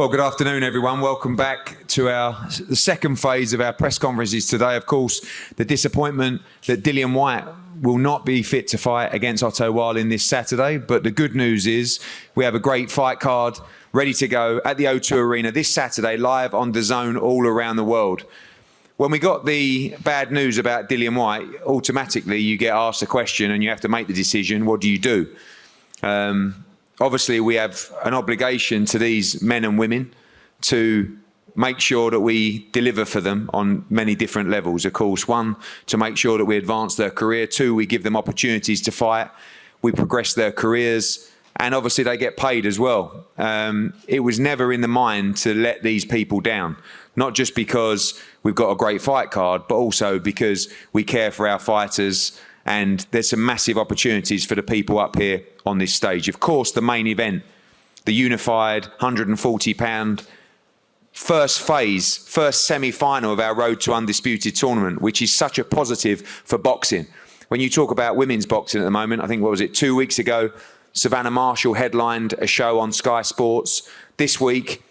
Well, good afternoon, everyone. Welcome back to the second phase of our press conferences today. Of course, the disappointment that Dillian Whyte will not be fit to fight against Otto Wallin this Saturday. But the good news is we have a great fight card ready to go at the O2 Arena this Saturday, live on DAZN all around the world. When we got the bad news about Dillian Whyte, automatically you get asked a question and you have to make the decision, what do you do? Obviously, we have an obligation to these men and women to make sure that we deliver for them on many different levels. Of course, one, to make sure that we advance their career. Two, we give them opportunities to fight. We progress their careers. And obviously, they get paid as well. It was never in the mind to let these people down, not just because we've got a great fight card, but also because we care for our fighters. And there's some massive opportunities for the people up here on this stage. Of course, the main event, the unified 140-pound first phase, first semi-final of our Road to Undisputed tournament, which is such a positive for boxing. When you talk about women's boxing at the moment, I think, what was it, 2 weeks ago, Savannah Marshall headlined a show on Sky Sports. This week,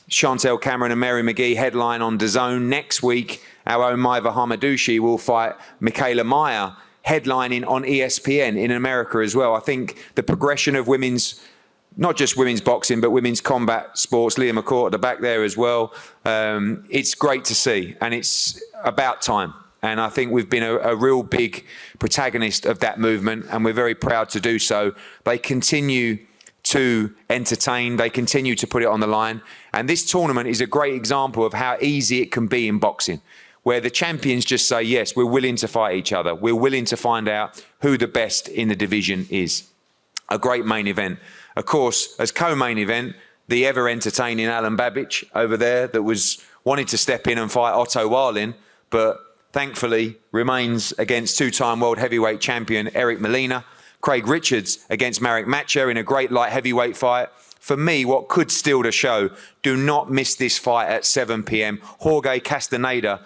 Chantel Cameron and Mary McGee headline on DAZN. Next week, our own Maiva Hamadouchi will fight Michaela Meyer, headlining on ESPN in America as well. I think the progression of women's, not just women's boxing, but women's combat sports, Leah McCourt at the back there as well, it's great to see, and it's about time. And I think we've been a real big protagonist of that movement, and we're very proud to do so. They continue to entertain, they continue to put it on the line. And this tournament is a great example of how easy it can be in boxing, where the champions just say, yes, we're willing to fight each other. We're willing to find out who the best in the division is. A great main event. Of course, as co-main event, the ever-entertaining Alen Babic over there that wanted to step in and fight Otto Wallin, but thankfully remains against two-time world heavyweight champion Eric Molina. Craig Richards against Marek Macher in a great light heavyweight fight. For me, what could steal the show, do not miss this fight at 7 p.m. Jorge Castaneda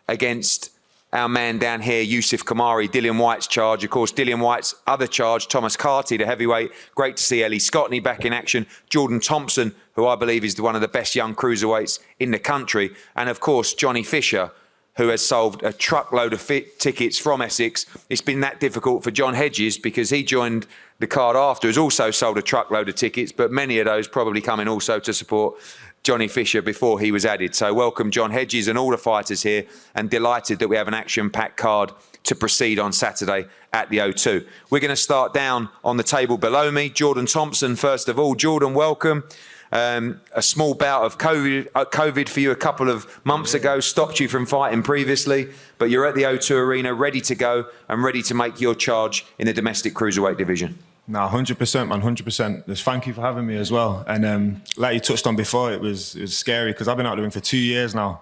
against our man down here, Yusuf Kamari, Dillian Whyte's charge. Of course, Dillian Whyte's other charge, Thomas Carty, the heavyweight. Great to see Ellie Scotney back in action. Jordan Thompson, who I believe is one of the best young cruiserweights in the country. And of course, Johnny Fisher, who has sold a truckload of tickets from Essex. It's been that difficult for John Hedges because he joined the card after, has also sold a truckload of tickets, but many of those probably coming also to support Johnny Fisher before he was added. So welcome John Hedges and all the fighters here, and delighted that we have an action-packed card to proceed on Saturday at the O2. We're going to start down on the table below me. Jordan Thompson, first of all. Jordan, welcome. A small bout of COVID for you a couple of months ago, stopped you from fighting previously, but you're at the O2 Arena, ready to go and ready to make your charge in the domestic cruiserweight division. No, 100%, man, 100%. Just thank you for having me as well. And like you touched on before, it was scary because I've been out the ring for 2 years now,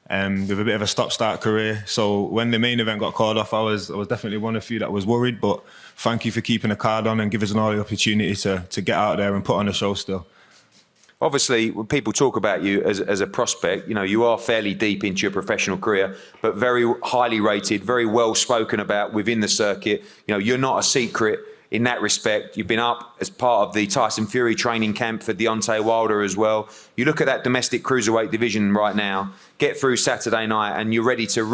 with a bit of a stop-start career. So when the main event got called off, I was definitely one of the few that was worried. But thank you for keeping the card on and giving us all the opportunity to get out there and put on a show still. Obviously, when people talk about you as a prospect, you know, you are fairly deep into your professional career, but very highly rated, very well spoken about within the circuit. You know, you're not a secret in that respect. You've been up as part of the Tyson Fury training camp for Deontay Wilder as well. You look at that domestic cruiserweight division right now, get through Saturday night, and you're ready to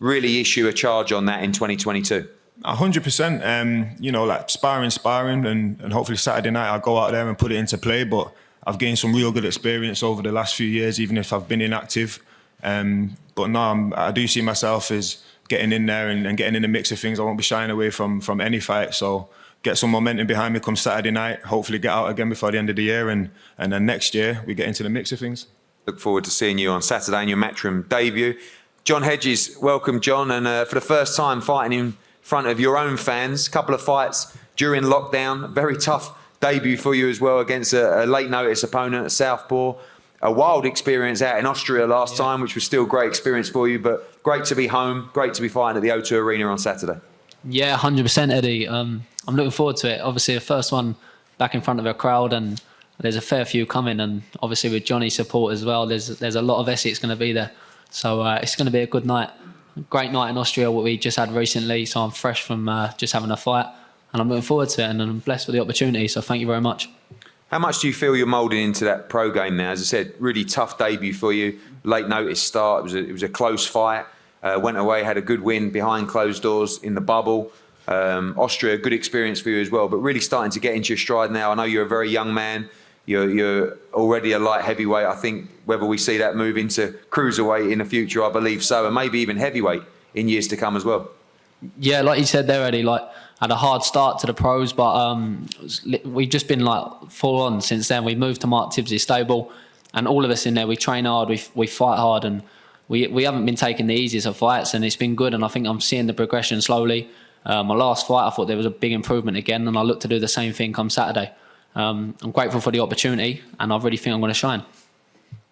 really issue a charge on that in 2022. 100%. You know, like sparring, and hopefully Saturday night I'll go out there and put it into play. But I've gained some real good experience over the last few years, even if I've been inactive. But no, I do see myself as getting in there and getting in the mix of things. I won't be shying away from any fight. So get some momentum behind me come Saturday night, hopefully get out again before the end of the year, and then next year we get into the mix of things. Look forward to seeing you on Saturday in your Matchroom debut. John Hedges, welcome John, and for the first time fighting in front of your own fans, a couple of fights during lockdown, very tough debut for you as well against a late notice opponent at Southpaw. A wild experience out in Austria last time, which was still a great experience for you, but great to be home, great to be fighting at the O2 Arena on Saturday. Yeah, 100% Eddie. I'm looking forward to it. Obviously, the first one back in front of a crowd, and there's a fair few coming, and obviously with Johnny's support as well, there's a lot of Essex going to be there. So it's going to be a good night. Great night in Austria, what we just had recently, so I'm fresh from just having a fight, and I'm looking forward to it, and I'm blessed with the opportunity, so thank you very much. How much do you feel you're moulding into that pro game now? As I said, really tough debut for you. Late notice start. It was a close fight. Went away, had a good win behind closed doors in the bubble. Austria, good experience for you as well. But really starting to get into your stride now. I know you're a very young man. You're already a light heavyweight. I think whether we see that move into cruiserweight in the future, I believe so, and maybe even heavyweight in years to come as well. Yeah, like you said there, Eddie, like had a hard start to the pros, but we've just been like full on since then. We moved to Mark Tibbs's stable, and all of us in there, we train hard, we fight hard, and we haven't been taking the easiest of fights, and it's been good. And I think I'm seeing the progression slowly. My last fight, I thought there was a big improvement again, and I look to do the same thing come Saturday. I'm grateful for the opportunity, and I really think I'm going to shine.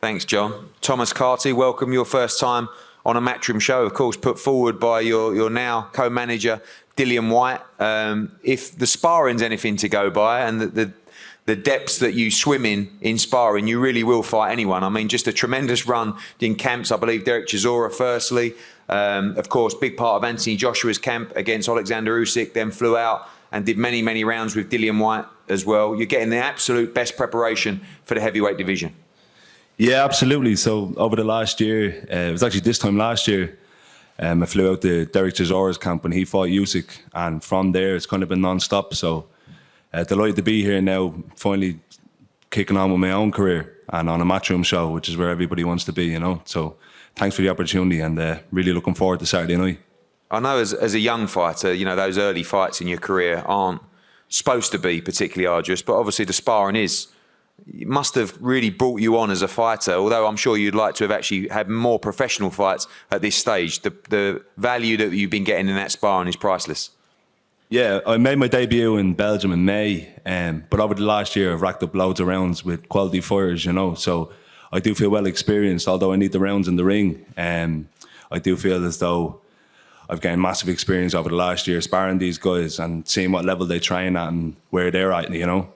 Thanks, John. Thomas Carty, welcome. Your first time on a Matchroom show, of course, put forward by your now co-manager, Dillian White. If the sparring's anything to go by, and the depths that you swim in sparring, you really will fight anyone. I mean, just a tremendous run in camps. I believe Derek Chisora firstly. Of course, big part of Anthony Joshua's camp against Alexander Usyk, then flew out and did many, many rounds with Dillian White as well. You're getting the absolute best preparation for the heavyweight division. Yeah, absolutely. So over the last year, it was actually this time last year, I flew out to Derek Chisora's camp when he fought Usyk, and from there it's kind of been non-stop. So delighted to be here now, finally kicking on with my own career and on a Matchroom show, which is where everybody wants to be, you know. So thanks for the opportunity, and really looking forward to Saturday night. I know as a young fighter, you know, those early fights in your career aren't supposed to be particularly arduous, but obviously the sparring is. It must have really brought you on as a fighter, although I'm sure you'd like to have actually had more professional fights at this stage. The value that you've been getting in that sparring is priceless. Yeah, I made my debut in Belgium in May, but over the last year I've racked up loads of rounds with quality fighters, you know, so I do feel well experienced, although I need the rounds in the ring. I do feel as though I've gained massive experience over the last year sparring these guys and seeing what level they train at and where they're at, you know.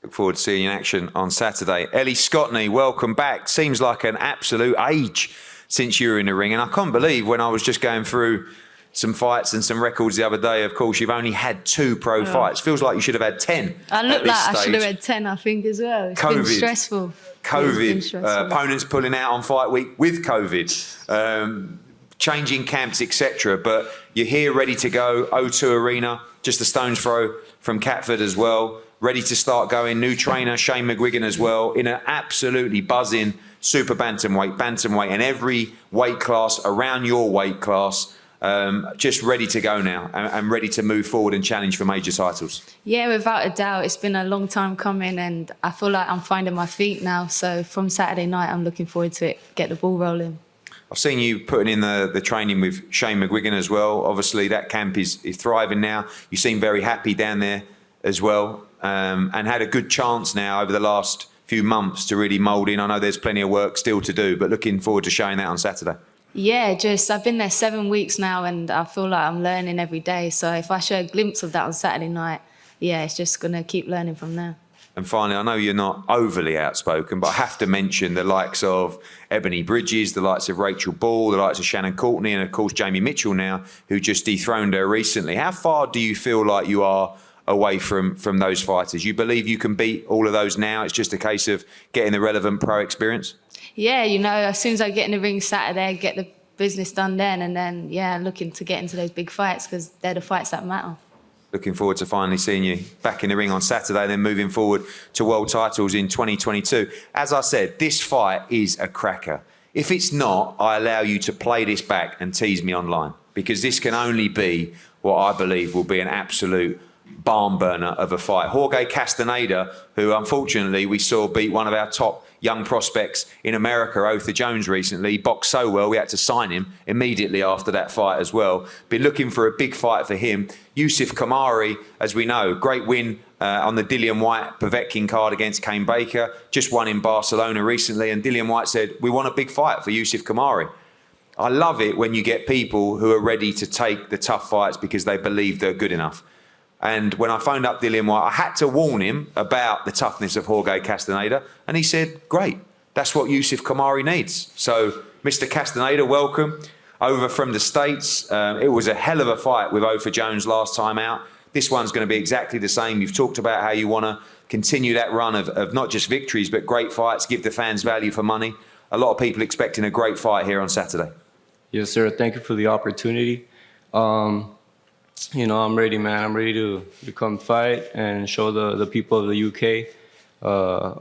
Look forward to seeing you in action on Saturday. Ellie Scottney, welcome back. Seems like an absolute age since you were in the ring. And I can't believe when I was just going through some fights and some records the other day, of course, you've only had 2 pro fights. Feels like you should have had 10. I look like I should have had 10, I think, as well. It's been stressful. COVID, opponents pulling out on fight week with COVID, changing camps, etc. But you're here ready to go. O2 Arena, just a stone's throw from Catford as well. Ready to start going. New trainer, Shane McGuigan as well, in an absolutely buzzing super bantamweight, and every weight class around your weight class, just ready to go now and ready to move forward and challenge for major titles. Yeah, without a doubt. It's been a long time coming, and I feel like I'm finding my feet now. So from Saturday night, I'm looking forward to it, get the ball rolling. I've seen you putting in the training with Shane McGuigan as well. Obviously, that camp is thriving now. You seem very happy down there as well. And had a good chance now over the last few months to really mould in. I know there's plenty of work still to do, but looking forward to showing that on Saturday. Yeah, I've been there 7 weeks now, and I feel like I'm learning every day. So if I show a glimpse of that on Saturday night, yeah, it's just going to keep learning from there. And finally, I know you're not overly outspoken, but I have to mention the likes of Ebony Bridges, the likes of Rachel Ball, the likes of Shannon Courtney, and of course Jamie Mitchell now, who just dethroned her recently. How far do you feel like you are away from those fighters? You believe you can beat all of those now? It's just a case of getting the relevant pro experience? Yeah, you know, as soon as I get in the ring Saturday, get the business done then, and then, yeah, looking to get into those big fights because they're the fights that matter. Looking forward to finally seeing you back in the ring on Saturday, then moving forward to world titles in 2022. As I said, this fight is a cracker. If it's not, I allow you to play this back and tease me online, because this can only be what I believe will be an absolute barn burner of a fight. Jorge Castaneda, who unfortunately we saw beat one of our top young prospects in America, Otha Jones, recently, boxed so well we had to sign him immediately after that fight as well. Been looking for a big fight for him. Yusuf Kamari, as we know, great win on the Dillian White Povetkin card against Kane Baker, just won in Barcelona recently, and Dillian White said, we want a big fight for Yusuf Kamari. I love it when you get people who are ready to take the tough fights because they believe they're good enough. And when I phoned up Dillian White, I had to warn him about the toughness of Jorge Castaneda. And he said, great, that's what Yusuf Kamari needs. So, Mr. Castaneda, welcome over from the States. It was a hell of a fight with Otha Jones last time out. This one's going to be exactly the same. You've talked about how you want to continue that run of not just victories, but great fights, give the fans value for money. A lot of people expecting a great fight here on Saturday. Yes, sir. Thank you for the opportunity. You know, I'm ready, man. I'm ready to come fight and show the people of the UK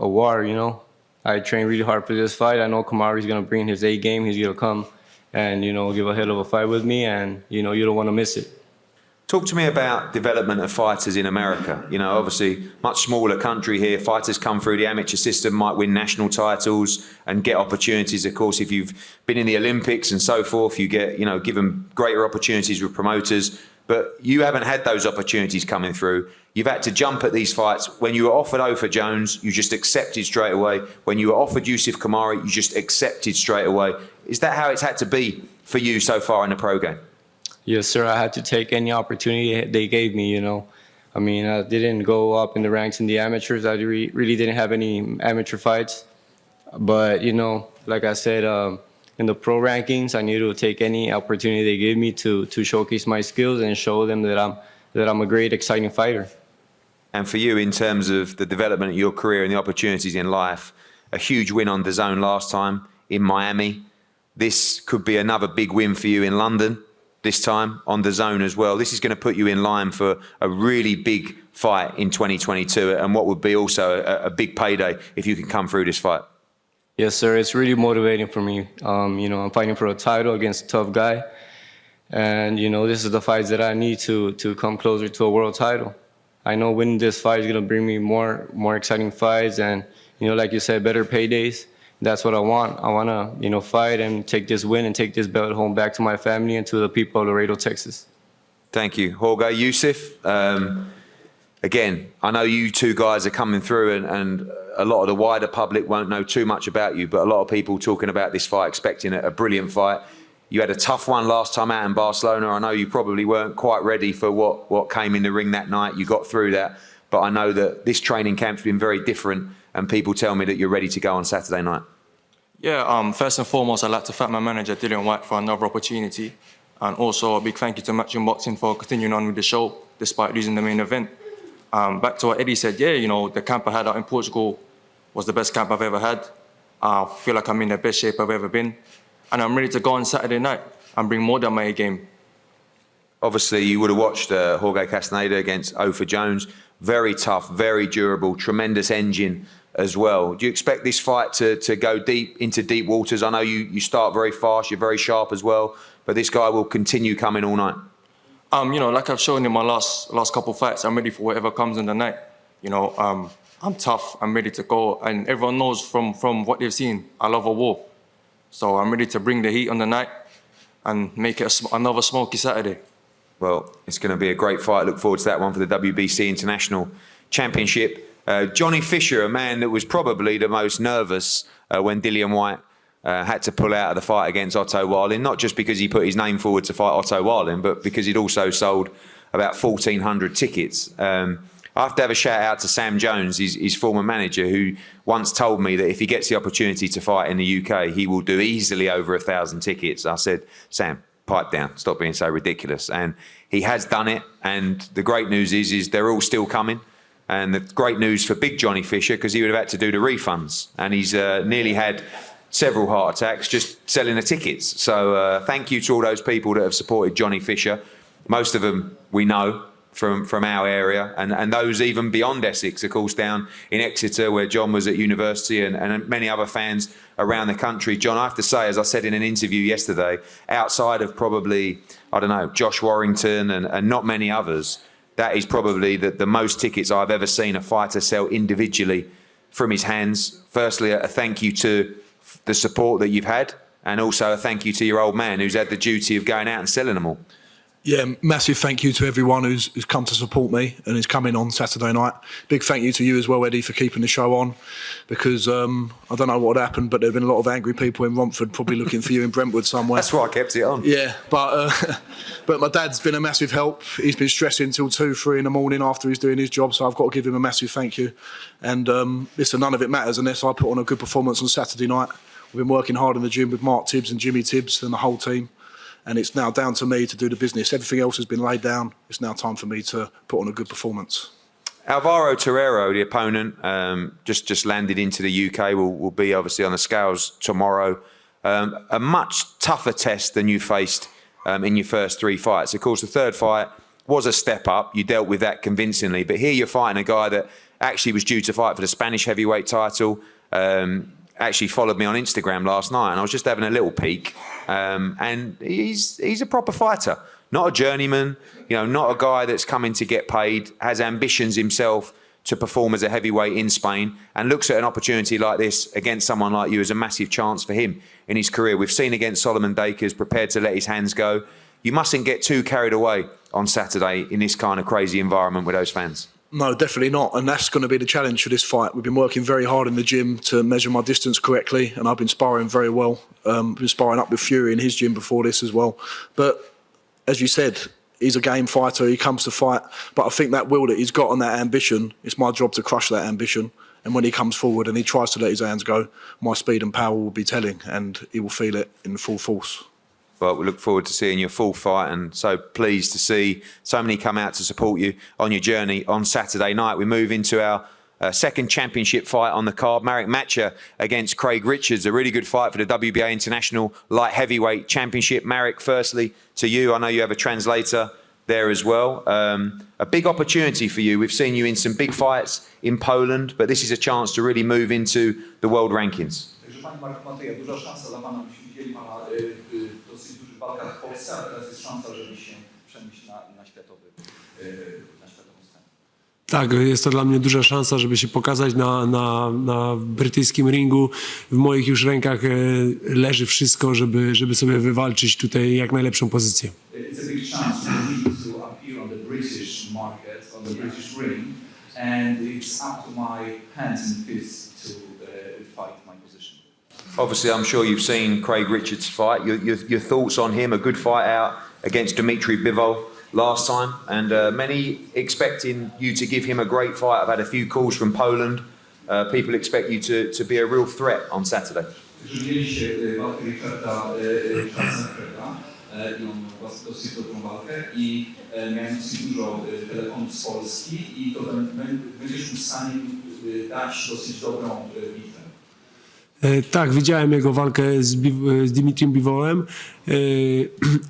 a war, you know. I trained really hard for this fight. I know Kamaru's going to bring his A game. He's going to come and, you know, give a hell of a fight with me, and, you know, you don't want to miss it. Talk to me about development of fighters in America. You know, obviously, much smaller country here. Fighters come through the amateur system, might win national titles and get opportunities. Of course, if you've been in the Olympics and so forth, you get, you know, given greater opportunities with promoters. But you haven't had those opportunities coming through. You've had to jump at these fights. When you were offered Ofer Jones, you just accepted straight away. When you were offered Yusuf Kamaru, you just accepted straight away. Is that how it's had to be for you so far in the pro game? Yes, sir. I had to take any opportunity they gave me, you know. I mean, I didn't go up in the ranks in the amateurs. I really didn't have any amateur fights. But, you know, like I said, in the pro rankings, I need to take any opportunity they give me to showcase my skills and show them that I'm a great, exciting fighter. And for you, in terms of the development of your career and the opportunities in life, a huge win on DAZN last time in Miami. This could be another big win for you in London, this time on DAZN as well. This is going to put you in line for a really big fight in 2022 and what would be also a big payday if you can come through this fight. Yes, sir. It's really motivating for me. You know, I'm fighting for a title against a tough guy. And, you know, this is the fights that I need to come closer to a world title. I know winning this fight is going to bring me more exciting fights and, you know, like you said, better paydays. That's what I want. I want to, you know, fight and take this win and take this belt home back to my family and to the people of Laredo, Texas. Thank you. Jorge, Yusuf, again, I know you two guys are coming through and a lot of the wider public won't know too much about you, but a lot of people talking about this fight, expecting a brilliant fight. You had a tough one last time out in Barcelona. I know you probably weren't quite ready for what came in the ring that night. You got through that. But I know that this training camp's been very different and people tell me that you're ready to go on Saturday night. Yeah, first and foremost, I'd like to thank my manager, Dillian White, for another opportunity. And also a big thank you to Matchroom Boxing for continuing on with the show, despite losing the main event. Back to what Eddie said, yeah, you know, the camp I had out in Portugal was the best camp I've ever had. I feel like I'm in the best shape I've ever been. And I'm ready to go on Saturday night and bring more than my A game. Obviously, you would have watched Jorge Castaneda against Ofer Jones. Very tough, very durable, tremendous engine as well. Do you expect this fight to go deep into deep waters? I know you start very fast, you're very sharp as well, but this guy will continue coming all night. You know, like I've shown in my last couple fights, I'm ready for whatever comes in the night. You know, I'm tough, I'm ready to go, and everyone knows from what they've seen, I love a war. So I'm ready to bring the heat on the night and make it another smoky Saturday. Well, it's going to be a great fight. Look forward to that one for the WBC International Championship. Johnny Fisher, a man that was probably the most nervous when Dillian White had to pull out of the fight against Otto Wallin, not just because he put his name forward to fight Otto Wallin, but because he'd also sold about 1,400 tickets. I have to have a shout out to Sam Jones, his former manager, who once told me that if he gets the opportunity to fight in the UK, he will do easily over 1,000 tickets. I said, Sam, pipe down, stop being so ridiculous. And he has done it. And the great news is they're all still coming. And the great news for big Johnny Fisher, because he would have had to do the refunds. And he's nearly had several heart attacks just selling the tickets. So thank you to all those people that have supported Johnny Fisher. Most of them we know from our area, and those even beyond Essex, of course, down in Exeter where John was at university, and many other fans around the country. John, I have to say, as I said in an interview yesterday, outside of probably, I don't know, Josh Warrington and not many others, that is probably the most tickets I've ever seen a fighter sell individually from his hands. Firstly, a thank you to the support that you've had, and also a thank you to your old man who's had the duty of going out and selling them all. Yeah, massive thank you to everyone who's come to support me and is coming on Saturday night. Big thank you to you as well, Eddie, for keeping the show on, because I don't know what happened, but there have been a lot of angry people in Romford probably looking for you in Brentwood somewhere. That's why I kept it on. Yeah, but my dad's been a massive help. He's been stressing till 2, 3 in the morning after he's doing his job, so I've got to give him a massive thank you. And listen, none of it matters unless I put on a good performance on Saturday night. We've been working hard in the gym with Mark Tibbs and Jimmy Tibbs and the whole team. And it's now down to me to do the business. Everything else has been laid down. It's now time for me to put on a good performance. Alvaro Torrero, the opponent, just landed into the UK, will be obviously on the scales tomorrow. A much tougher test than you faced in your first 3 fights. Of course, the third fight was a step up. You dealt with that convincingly. But here you're fighting a guy that actually was due to fight for the Spanish heavyweight title. Actually followed me on Instagram last night, and I was just having a little peek. And he's a proper fighter. Not a journeyman, not a guy that's coming to get paid, has ambitions himself to perform as a heavyweight in Spain, and looks at an opportunity like this against someone like you as a massive chance for him in his career. We've seen against Solomon Dakers, prepared to let his hands go. You mustn't get too carried away on Saturday in this kind of crazy environment with those fans. No, definitely not. And that's going to be the challenge for this fight. We've been working very hard in the gym to measure my distance correctly, and I've been sparring very well. Been sparring up with Fury in his gym before this as well. But as you said, he's a game fighter. He comes to fight. But I think that will that he's got on that ambition, it's my job to crush that ambition. And when he comes forward and he tries to let his hands go, my speed and power will be telling, and he will feel it in full force. But we look forward to seeing your full fight, and so pleased to see so many come out to support you on your journey on Saturday night. We move into our second championship fight on the card. Marek Matcher against Craig Richards, a really good fight for the WBA International Light Heavyweight Championship. Marek, firstly to you, I know you have a translator there as well. A big opportunity for you. We've seen you in some big fights in Poland, but this is a chance to really move into the world rankings. Dosyć dużych walkach w Polsce, a teraz jest szansa, żeby się przenieść na światową scenę. Tak, jest to dla mnie duża szansa, żeby się pokazać na brytyjskim ringu. W moich już rękach leży wszystko, żeby sobie wywalczyć tutaj jak najlepszą pozycję. It's a big chance for me to appear on the British market, on the British ring, and it's up to my hands and fists to fight my position. Obviously, I'm sure you've seen Craig Richards fight. Your thoughts on him? A good fight out against Dimitri Bivol last time, and many expecting you to give him a great fight. I've had a few calls from Poland. People expect you to be a real threat on Saturday. Mieliście walkę Richarda i on dosyć dobrą walkę i miałem dosyć dużo telefonów z Polski i to będziesz w stanie dać dosyć dobrą bitwę. Tak, widziałem jego walkę z Dimitriem Bivolem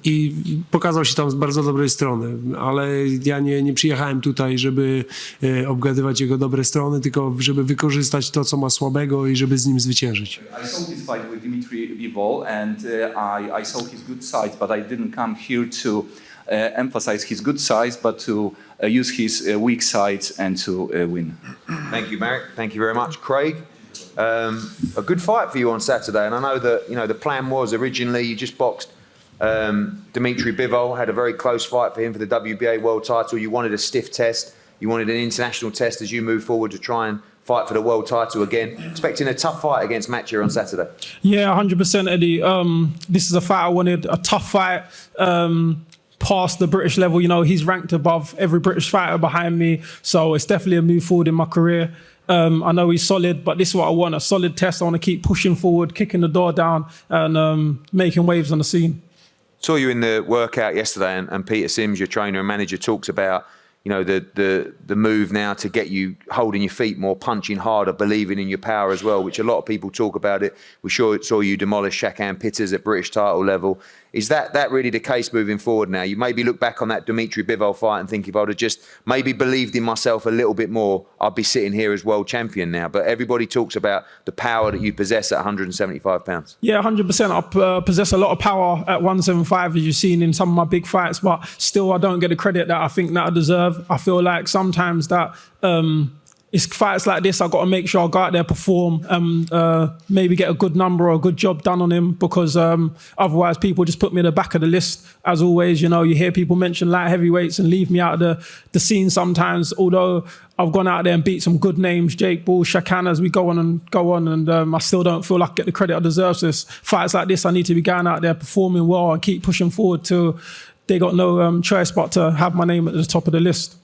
i pokazał się tam z bardzo dobrej strony, ale ja nie przyjechałem tutaj, żeby obgadywać jego dobre strony, tylko żeby wykorzystać to, co ma słabego i żeby z nim zwyciężyć. I saw his fight with Dimitri Bivol and I saw his good sides, but I didn't come here to emphasize his good sides, but to use his weak sides and to win. Thank you, Marek. Thank you very much, Craig. A good fight for you on Saturday, and I know that the plan was originally you just boxed Dimitri Bivol, had a very close fight for him for the WBA world title. You wanted a stiff test, you wanted an international test as you move forward to try and fight for the world title again. Expecting a tough fight against Matcher on Saturday. Yeah, 100%, Eddie. This is a fight I wanted, a tough fight. Past the British level, he's ranked above every British fighter behind me, so it's definitely a move forward in my career. I know he's solid, but this is what I want, a solid test. I want to keep pushing forward, kicking the door down and making waves on the scene. Saw you in the workout yesterday, and Peter Sims, your trainer and manager, talks about the move now to get you holding your feet more, punching harder, believing in your power as well, which a lot of people talk about it. We saw you demolish Shakan Pitters at British title level. Is that really the case moving forward now? You maybe look back on that Dimitri Bivol fight and think if I'd have just maybe believed in myself a little bit more, I'd be sitting here as world champion now. But everybody talks about the power that you possess at 175 pounds. Yeah, 100%. I possess a lot of power at 175, as you've seen in some of my big fights, but still I don't get the credit that I think that I deserve. I feel like sometimes that it's fights like this, I've got to make sure I go out there, perform, maybe get a good number or a good job done on him, because otherwise people just put me at the back of the list. As always, you hear people mention light heavyweights and leave me out of the scene sometimes, although I've gone out there and beat some good names, Jake Bull, Shakan, as we go on, and I still don't feel like I get the credit I deserve. So fights like this, I need to be going out there, performing well and keep pushing forward till they got no choice but to have my name at the top of the list.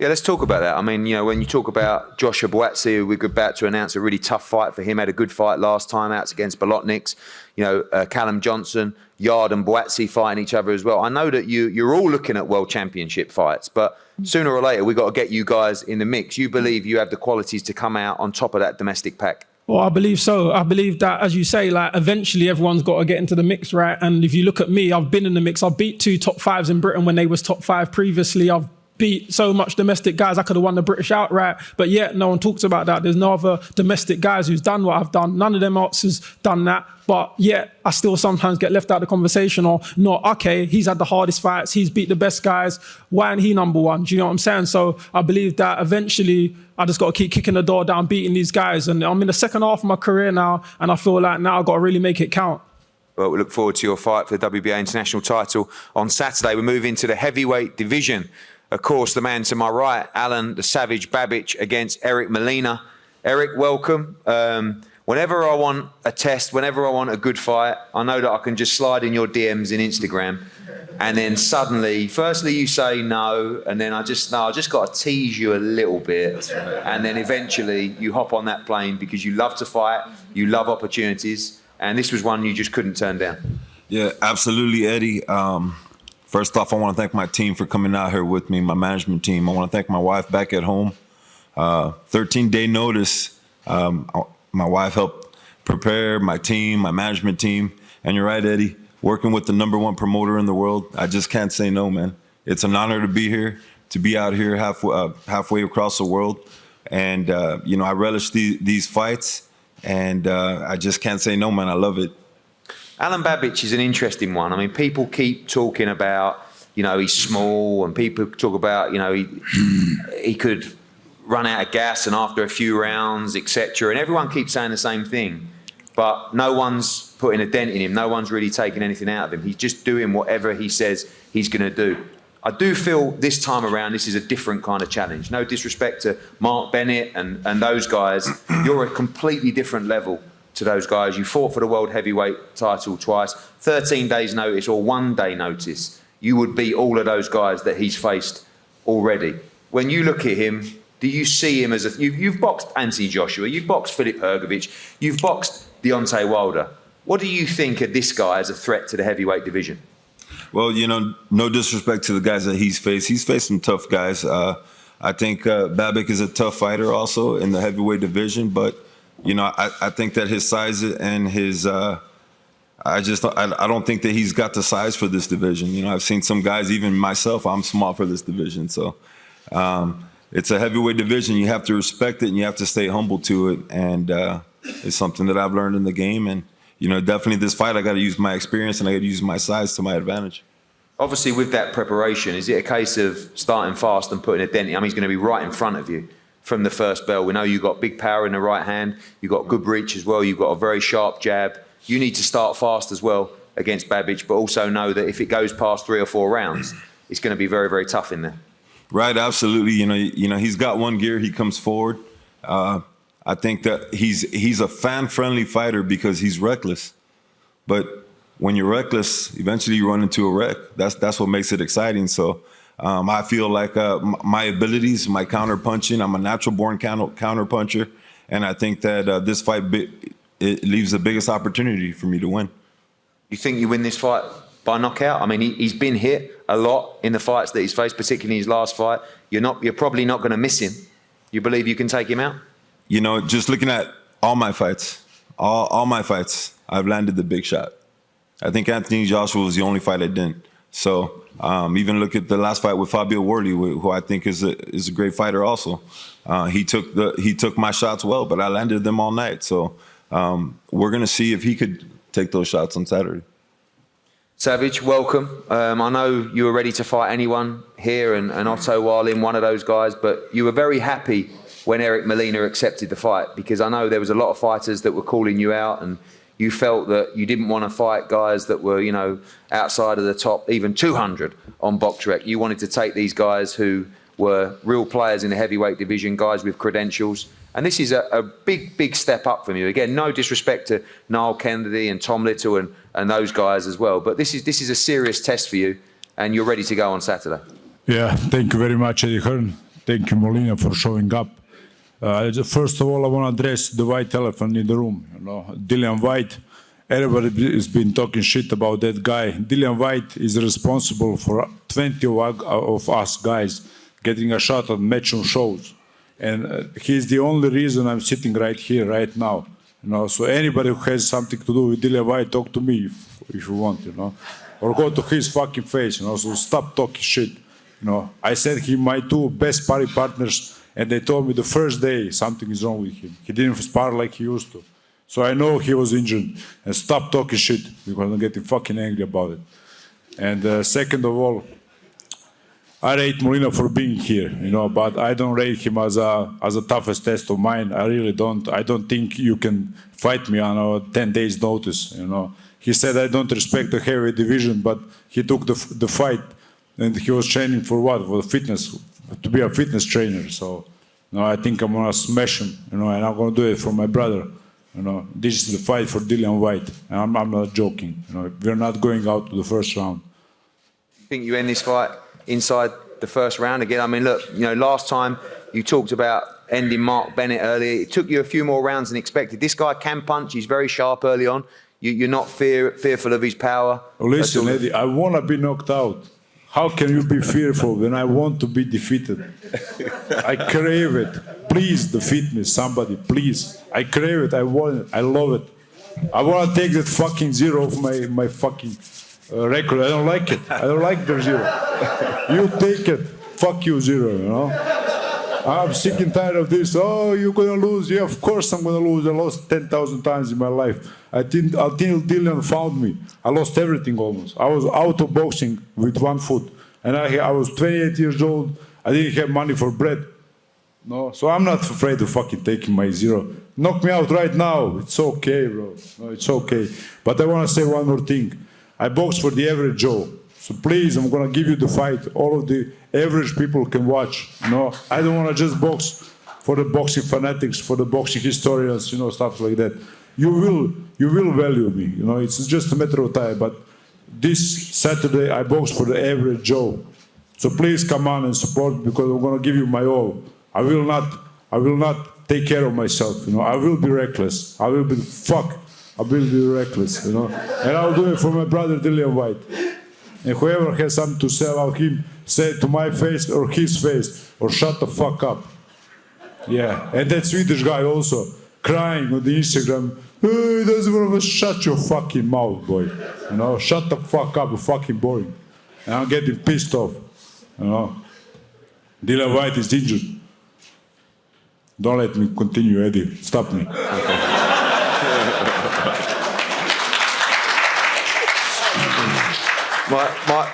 Yeah, let's talk about that. I mean, you know, when you talk about Joshua Buatsi, who we're about to announce a really tough fight for him, had a good fight last time out against Bolotniks. You know, Callum Johnson, Yard and Buatsi fighting each other as well. I know that you're all looking at world championship fights, but sooner or later we've got to get you guys in the mix. You believe you have the qualities to come out on top of that domestic pack? Well, I believe so. I believe that, as you say, like eventually everyone's got to get into the mix, right? And if you look at me, I've been in the mix. I've beat 2 top 5s in Britain when they was top 5 previously. I've beat so much domestic guys. I could have won the British outright, but yet no one talks about that. There's no other domestic guys who's done what I've done. None of them else has done that. But yet I still sometimes get left out of the conversation or not. Okay, he's had the hardest fights. He's beat the best guys. Why ain't he number one? Do you know what I'm saying? So I believe that eventually I just got to keep kicking the door down, beating these guys. And I'm in the second half of my career now, and I feel like now I've got to really make it count. Well, we look forward to your fight for the WBA international title on Saturday. We move into the heavyweight division. Of course, the man to my right, Alen the Savage Babic against Eric Molina. Eric, welcome. Whenever I want a test, whenever I want a good fight, I know that I can just slide in your DMs in Instagram. And then suddenly, firstly you say no, and then I just got to tease you a little bit. And then eventually you hop on that plane because you love to fight, you love opportunities, and this was one you just couldn't turn down. Yeah, absolutely, Eddie. First off, I want to thank my team for coming out here with me, my management team. I want to thank my wife back at home. 13-day notice. My wife helped prepare my team, my management team. And you're right, Eddie, working with the #1 promoter in the world, I just can't say no, man. It's an honor to be here, to be out here halfway across the world. And, you know, I relish these fights, and I just can't say no, man. I love it. Alen Babic is an interesting one. I mean, people keep talking about, you know, he's small, and people talk about, you know, he could run out of gas and after a few rounds, etc. And everyone keeps saying the same thing, but no one's putting a dent in him. No one's really taking anything out of him. He's just doing whatever he says he's going to do. I do feel this time around this is a different kind of challenge. No disrespect to Mark Bennett and those guys. You're a completely different level to those guys. You fought for the world heavyweight title twice, 13 days notice or 1 day notice. You would beat all of those guys that he's faced already. When you look at him, do you see him as you've boxed Anthony Joshua, you've boxed Filip Hrgovic, you've boxed Deontay Wilder. What do you think of this guy as a threat to the heavyweight division? Well, you know, no disrespect to the guys that he's faced. He's faced some tough guys. I think Babic is a tough fighter also in the heavyweight division, but you know, I think that his size and his, I don't think that he's got the size for this division. You know, I've seen some guys, even myself, I'm small for this division. So it's a heavyweight division. You have to respect it and you have to stay humble to it. And it's something that I've learned in the game. And, you know, definitely this fight, I got to use my experience and I got to use my size to my advantage. Obviously, with that preparation, is it a case of starting fast and putting a dent in? I mean, he's going to be right in front of you from the first bell. We know you've got big power in the right hand. You've got good reach as well. You've got a very sharp jab. You need to start fast as well against Babic, but also know that if it goes past 3 or 4 rounds, it's going to be very, very tough in there. Right, absolutely. You know, he's got one gear. He comes forward. I think that he's a fan-friendly fighter because he's reckless. But when you're reckless, eventually you run into a wreck. That's what makes it exciting. So I feel like my abilities, my counter-punching, I'm a natural-born counter-puncher, and I think that this fight it leaves the biggest opportunity for me to win. You think you win this fight by knockout? I mean, he's been hit a lot in the fights that he's faced, particularly his last fight. You're probably not going to miss him. You believe you can take him out? You know, just looking at all my fights, all my fights, I've landed the big shot. I think Anthony Joshua was the only fight I didn't. So even look at the last fight with Fabio Worley, who I think is a great fighter also. He took my shots well, but I landed them all night. So we're going to see if he could take those shots on Saturday. Savage, welcome. I know you were ready to fight anyone here, and Otto Wallin, one of those guys, but you were very happy when Eric Molina accepted the fight, because I know there was a lot of fighters that were calling you out, and you felt that you didn't want to fight guys that were, you know, outside of the top, even 200 on BoxRec. You wanted to take these guys who were real players in the heavyweight division, guys with credentials. And this is a big, big step up from you. Again, no disrespect to Niall Kennedy and Tom Little and those guys as well. But this is a serious test for you, and you're ready to go on Saturday. Yeah, thank you very much, Eddie Hearn. Thank you, Molina, for showing up. First of all, I want to address the white elephant in the room. You know, Dillian White. Everybody has been talking shit about that guy. Dillian White is responsible for 20 of us guys getting a shot at matchroom shows, and he's the only reason I'm sitting right here, right now. You know, so anybody who has something to do with Dillian White, talk to me if you want, you know, or go to his fucking face, you know. So stop talking shit. You know, I sent him my 2 best sparring partners, and they told me the first day something is wrong with him. He didn't spar like he used to. So I know he was injured. And stop talking shit, because I'm getting fucking angry about it. And second of all, I rate Molina for being here, you know, but I don't rate him as a toughest test of mine. I really don't. I don't think you can fight me on a 10 days notice, you know. He said I don't respect the heavyweight division, but he took the fight, and he was training for what? For fitness, to be a fitness trainer. So, you know, I think I'm gonna smash him, you know, and I'm gonna do it for my brother. You know, this is the fight for Dillian White, and I'm not joking. You know, we're not going out to the first round. You think you end this fight inside the first round again? I mean, look, you know, last time you talked about ending Mark Bennett earlier. It took you a few more rounds than expected. This guy can punch. He's very sharp early on. You're not fearful of his power. Listen, Eddie, I want to be knocked out. How can you be fearful when I want to be defeated? I crave it. Please defeat me, somebody, please. I crave it, I want it, I love it. I want to take that fucking 0 off my fucking record. I don't like it. I don't like the 0. You take it. Fuck you, 0, you know? I'm sick and tired of this. Oh, you're going to lose. Yeah, of course I'm going to lose. I lost 10,000 times in my life. Until Dillian found me, I lost everything almost. I was out of boxing with 1 foot. And I was 28 years old. I didn't have money for bread. No, so I'm not afraid of fucking taking my 0. Knock me out right now. It's okay, bro. No, it's okay. But I want to say one more thing. I box for the average Joe. So please, I'm going to give you the fight all of the average people can watch. You know, I don't want to just box for the boxing fanatics, for the boxing historians, you know, stuff like that. You will value me. You know, it's just a matter of time. But this Saturday, I box for the average Joe. So please come on and support me, because I'm going to give you my all. I will not take care of myself, you know. I will be reckless. I will be reckless, you know. And I'll do it for my brother Dillian White. And whoever has something to say about him, say it to my face or his face, or shut the fuck up. Yeah, and that Swedish guy also, crying on the Instagram, oh, he doesn't want to shut your fucking mouth, boy. You know, shut the fuck up, you're fucking boring. And I'm getting pissed off, you know. Dillian White is injured. Don't let me continue, Eddie. Stop me.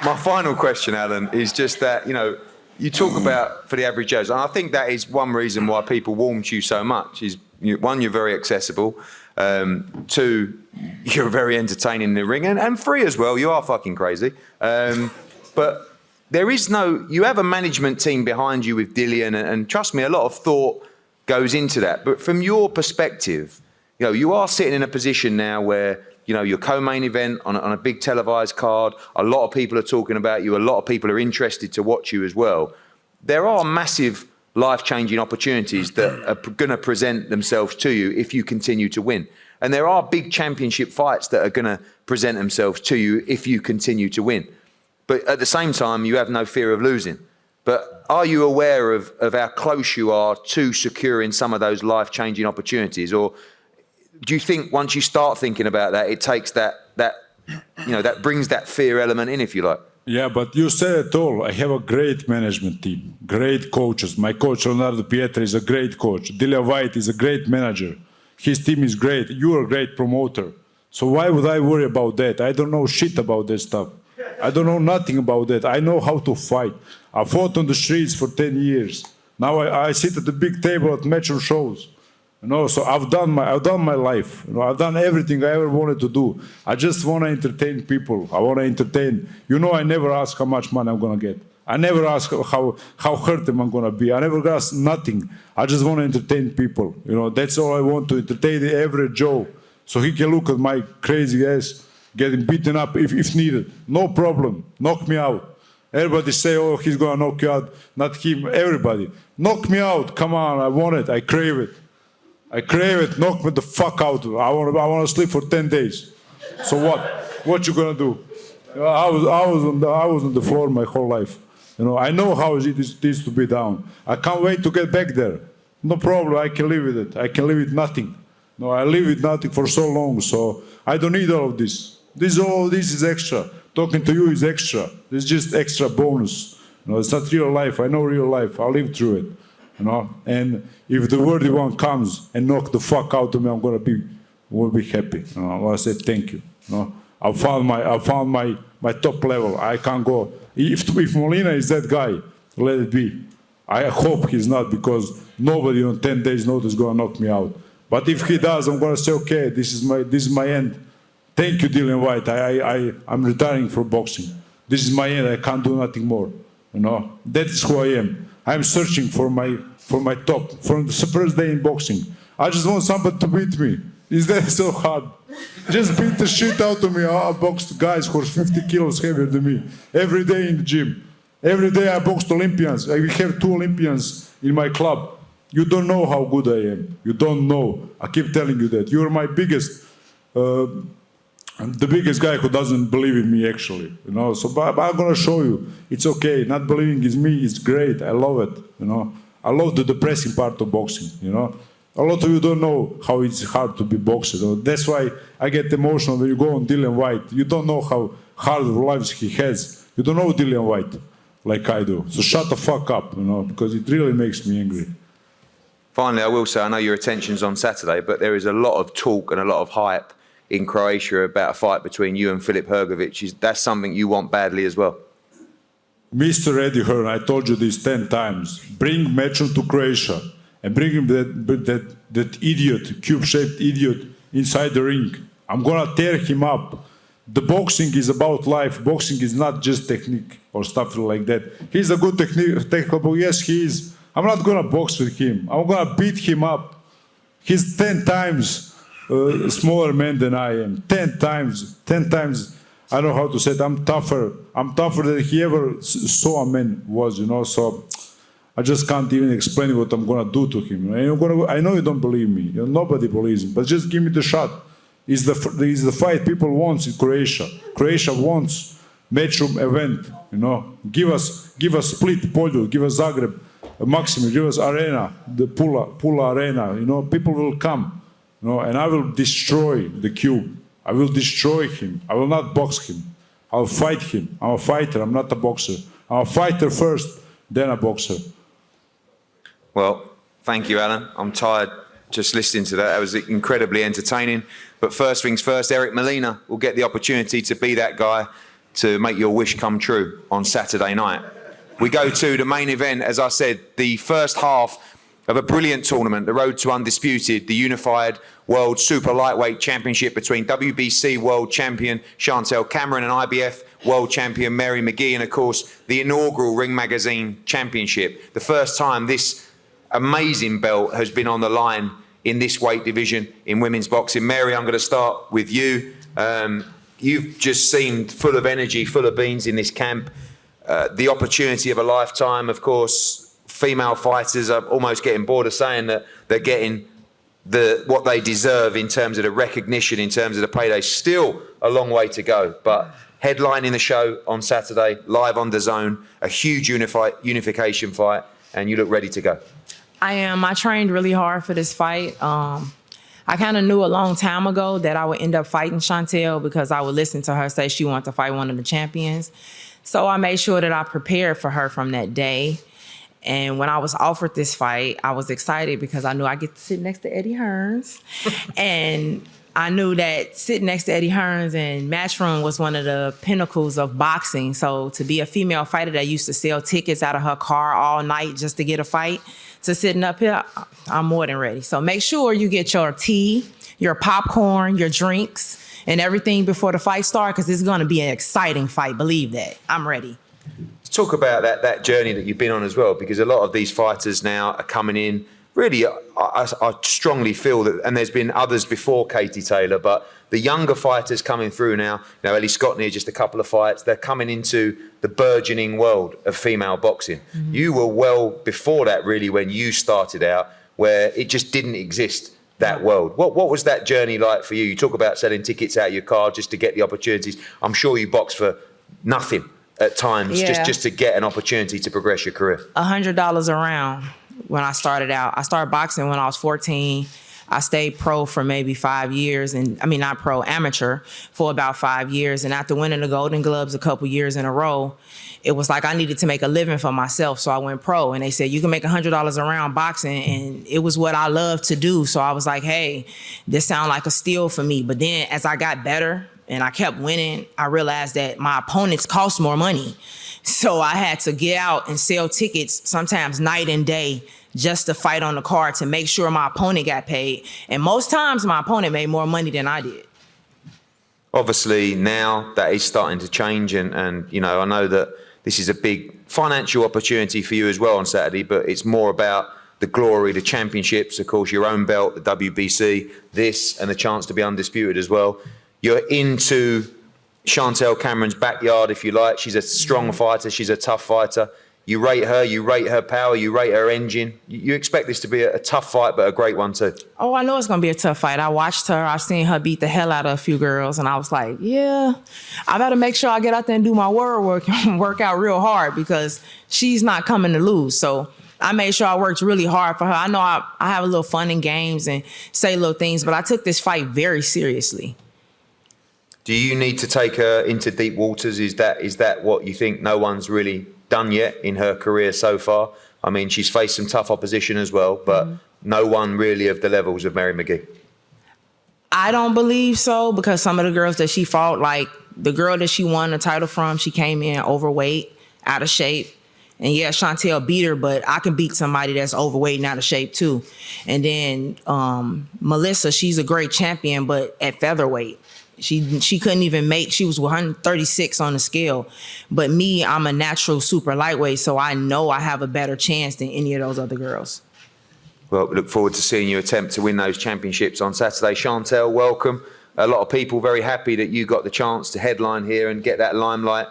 My final question, Alen, is just that, you know, you talk about for the average Joes, and I think that is one reason why people warm to you so much, is, one, you're very accessible, 2, you're very entertaining in the ring, and 3 as well, you are fucking crazy. But there is you have a management team behind you with Dillian, and trust me, a lot of thought goes into that. But from your perspective, you know, you are sitting in a position now where, you know, your co-main event on a big televised card, a lot of people are talking about you, a lot of people are interested to watch you as well. There are massive life-changing opportunities that are going to present themselves to you if you continue to win. And there are big championship fights that are going to present themselves to you if you continue to win. But at the same time, you have no fear of losing. But are you aware of how close you are to securing some of those life-changing opportunities? Or do you think once you start thinking about that, it takes that brings that fear element in, if you like? Yeah, but you said it all. I have a great management team, great coaches. My coach, Leonardo Pietra, is a great coach. Dillian White is a great manager. His team is great. You're a great promoter. So why would I worry about that? I don't know shit about that stuff. I don't know nothing about that. I know how to fight. I fought on the streets for 10 years. Now I sit at the big table at matchroom shows. You know, so I've done my life. You know, I've done everything I ever wanted to do. I just want to entertain people. I want to entertain. You know, I never ask how much money I'm going to get. I never ask how hurt am I going to be. I never ask nothing. I just want to entertain people. You know, that's all I want, to entertain the average Joe. So he can look at my crazy ass getting beaten up if needed. No problem. Knock me out. Everybody say, oh, he's gonna knock you out. Not him, everybody. Knock me out, come on, I want it, I crave it. I crave it, knock me the fuck out. I want to sleep for 10 days. So what? What you gonna do? I was on the floor my whole life. I know how it is to be down. I can't wait to get back there. No problem, I can live with it. I can live with nothing. No, I live with nothing for so long, so I don't need all of this. All this is extra. Talking to you is extra. It's just extra bonus. It's not real life. I know real life. I live through it. And if the worthy one comes and knock the fuck out of me, I'm gonna be happy. I say thank you. I found my top level. I can't go. If Molina is that guy, let it be. I hope he's not, because nobody on 10 days notice is gonna knock me out. But if he does, I'm gonna say, okay, this is my end. Thank you, Dillian White. I'm retiring from boxing. This is my end. I can't do nothing more. That is who I am. I'm searching for my top from the first day in boxing. I just want somebody to beat me. Is that so hard? Just beat the shit out of me. I boxed guys who are 50 kilos heavier than me every day in the gym. Every day I boxed Olympians. We have 2 Olympians in my club. You don't know how good I am. You don't know. I keep telling you that. You're my biggest, the biggest guy who doesn't believe in me, actually. So but I'm gonna show you. It's okay. Not believing is me. It's great. I love it. I love the depressing part of boxing. A lot of you don't know how it's hard to be boxer. That's why I get emotional when you go on Dillian White. You don't know how hard of lives he has. You don't know Dillian White like I do. So shut the fuck up, because it really makes me angry. Finally, I will say, I know your attention's on Saturday, but there is a lot of talk and a lot of hype in Croatia about a fight between you and Filip Hrgović. That's something you want badly as well? Mr. Eddie Hearn, I told you this 10 times. Bring Matchroom to Croatia and bring him that idiot, cube-shaped idiot inside the ring. I'm gonna tear him up. The boxing is about life. Boxing is not just technique or stuff like that. He's a good technical, yes, he is. I'm not gonna box with him. I'm gonna beat him up. He's 10 times smaller man than I am. 10 times. 10 times. I don't know how to say it. I'm tougher. I'm tougher than he ever saw a man was, So I just can't even explain what I'm gonna do to him. I know you don't believe me. Nobody believes me. But just give me the shot. It's the fight people want in Croatia. Croatia wants matchroom event. Give us Split, Polju, give us Zagreb, Maksimir, give us Arena, the Pula Arena. People will come. And I will destroy the cube. I will destroy him. I will not box him. I'll fight him. I'm a fighter. I'm not a boxer. I'm a fighter first, then a boxer. Well, thank you, Alen. I'm tired just listening to that. That was incredibly entertaining. But first things first, Eric Molina will get the opportunity to be that guy to make your wish come true on Saturday night. We go to the main event, as I said, the first half of a brilliant tournament, the Road to Undisputed, the Unified World Super Lightweight Championship between WBC World Champion Chantel Cameron and IBF World Champion Mary McGee, and of course the inaugural Ring Magazine Championship. The first time this amazing belt has been on the line in this weight division in women's boxing. Mary, I'm going to start with you. You've just seemed full of energy, full of beans in this camp. The opportunity of a lifetime, of course. Female fighters are almost getting bored of saying that they're getting what they deserve in terms of the recognition, in terms of the payday. Still a long way to go, but headlining the show on Saturday, live on DAZN, a huge unification fight, and you look ready to go. I am. I trained really hard for this fight. I kind of knew a long time ago that I would end up fighting Chantel because I would listen to her say she wanted to fight one of the champions. So I made sure that I prepared for her from that day. And when I was offered this fight, I was excited because I knew I get to sit next to Eddie Hearns. And I knew that sitting next to Eddie Hearns and Matchroom was one of the pinnacles of boxing. So to be a female fighter that used to sell tickets out of her car all night just to get a fight, to sitting up here, I'm more than ready. So make sure you get your tea, your popcorn, your drinks, and everything before the fight starts, because it's going to be an exciting fight. Believe that. I'm ready. Talk about that journey that you've been on as well, because a lot of these fighters now are coming in really, I strongly feel that, and there's been others before Katie Taylor, but the younger fighters coming through now, Ellie Scottney, just a couple of fights, they're coming into the burgeoning world of female boxing. Mm-hmm. You were well before that, really, when you started out, where it just didn't exist, that world. What was that journey like for you? You talk about selling tickets out of your car just to get the opportunities. I'm sure you boxed for nothing at times, Yeah. just to get an opportunity to progress your career. $100 a round when I started out. I started boxing when I was 14. I stayed pro for maybe 5 years, not pro, amateur for about 5 years. And after winning the Golden Gloves a couple years in a row, it was like I needed to make a living for myself. So I went pro, and they said, you can make $100 a round boxing. And it was what I loved to do. So I was like, hey, this sounds like a steal for me. But then as I got better and I kept winning, I realized that my opponents cost more money. So I had to get out and sell tickets sometimes night and day just to fight on the card to make sure my opponent got paid. And most times my opponent made more money than I did. Obviously now that is starting to change, and I know that this is a big financial opportunity for you as well on Saturday, but it's more about the glory, the championships, of course, your own belt, the WBC, this, and the chance to be undisputed as well. You're into Chantel Cameron's backyard, if you like. She's a strong fighter. She's a tough fighter. You rate her power, you rate her engine. You expect this to be a tough fight, but a great one too. Oh, I know it's going to be a tough fight. I watched her. I've seen her beat the hell out of a few girls. And I was like, yeah, I better make sure I get out there and do my word work and work out real hard, because she's not coming to lose. So I made sure I worked really hard for her. I know I have a little fun in games and say little things, but I took this fight very seriously. Do you need to take her into deep waters? Is that what you think no one's really done yet in her career so far? I mean, she's faced some tough opposition as well, but no one really of the levels of Mary McGee. I don't believe so, because some of the girls that she fought, like the girl that she won the title from, she came in overweight, out of shape. And yeah, Chantel beat her, but I can beat somebody that's overweight and out of shape too. And then Melissa, she's a great champion, but at featherweight. She couldn't even make, she was 136 on the scale. But me, I'm a natural super lightweight, so I know I have a better chance than any of those other girls. Well, look forward to seeing you attempt to win those championships on Saturday. Chantel, welcome. A lot of people very happy that you got the chance to headline here and get that limelight.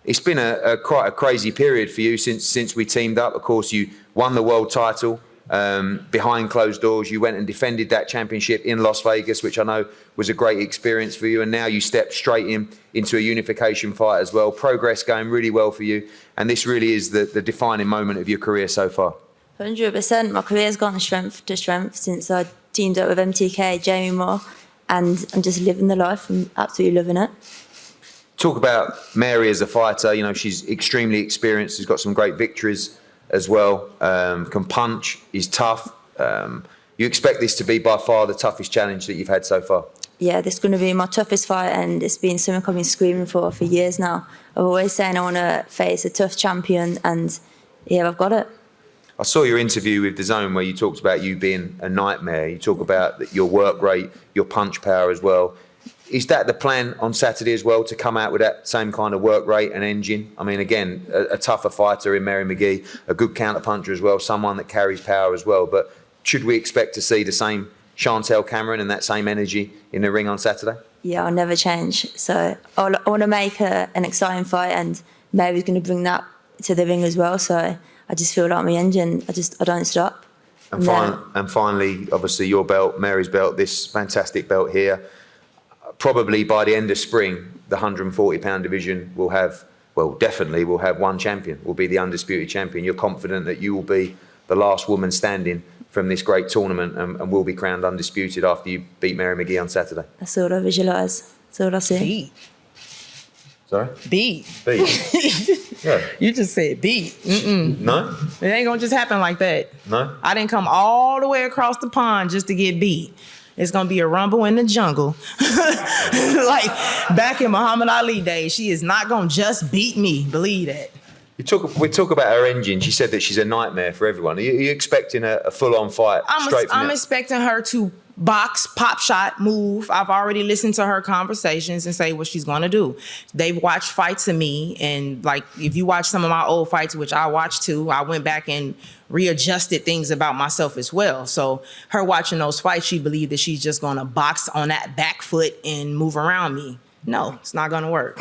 It's been quite a crazy period for you since we teamed up. Of course, you won the world title. Behind closed doors, you went and defended that championship in Las Vegas, which I know was a great experience for you. And now you step straight into a unification fight as well. Progress going really well for you. And this really is the defining moment of your career so far. 100%. My career's gone strength to strength since I teamed up with MTK, Jamie Moore, and I'm just living the life. I'm absolutely loving it. Talk about Mary as a fighter. You know, she's extremely experienced. She's got some great victories as well. Can punch, is tough. You expect this to be by far the toughest challenge that you've had so far? Yeah, this is going to be my toughest fight, and it's been something I've been screaming for years now. I've always saying I want to face a tough champion, and yeah, I've got it. I saw your interview with DAZN where you talked about you being a nightmare. You talk about your work rate, your punch power as well. Is that the plan on Saturday as well, to come out with that same kind of work rate and engine? I mean, again, a tougher fighter in Mary McGee, a good counter-puncher as well, someone that carries power as well. But should we expect to see the same Chantel Cameron and that same energy in the ring on Saturday? Yeah, I'll never change. So I want to make an exciting fight, and Mary's going to bring that to the ring as well. So I just feel like my engine, I don't stop. And finally, obviously, your belt, Mary's belt, this fantastic belt here. Probably by the end of spring, the 140-pound division will have, well, definitely will have one champion, will be the undisputed champion. You're confident that you will be the last woman standing from this great tournament and will be crowned undisputed after you beat Mary McGee on Saturday? That's all I visualise. That's all I see. Beat. Sorry? Beat. Beat. Yeah. You just said beat. No? It ain't going to just happen like that. No? I didn't come all the way across the pond just to get beat. It's going to be a rumble in the jungle. Like back in Muhammad Ali days, she is not going to just beat me. Believe that. We talk about her engine. She said that she's a nightmare for everyone. Are you expecting a full-on fight straight from I'm there? expecting her to box, pop shot, move. I've already listened to her conversations and say what she's going to do. They've watched fights of me. And like, if you watch some of my old fights, which I watched too, I went back and readjusted things about myself as well. So her watching those fights, she believed that she's just going to box on that back foot and move around me. No, it's not going to work.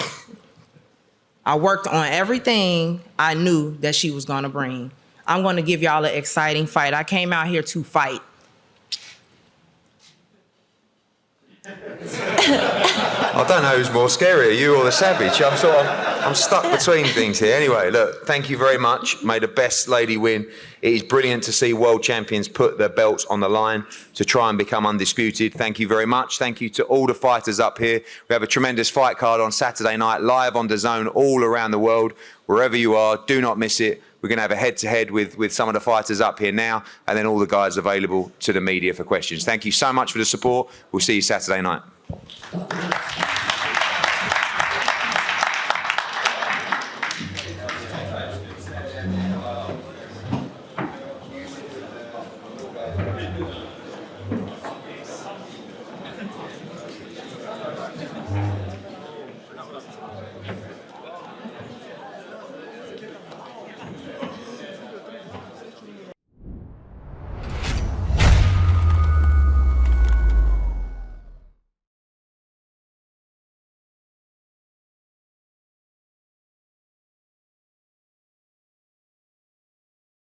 I worked on everything I knew that she was going to bring. I'm going to give y'all an exciting fight. I came out here to fight. I don't know who's more scary, you or the Savage. I'm stuck between things here. Anyway, look, thank you very much. May the best lady win. It is brilliant to see world champions put their belts on the line to try and become undisputed. Thank you very much. Thank you to all the fighters up here. We have a tremendous fight card on Saturday night, live on DAZN all around the world. Wherever you are, do not miss it. We're going to have a head-to-head with some of the fighters up here now, and then all the guys available to the media for questions. Thank you so much for the support. We'll see you Saturday night.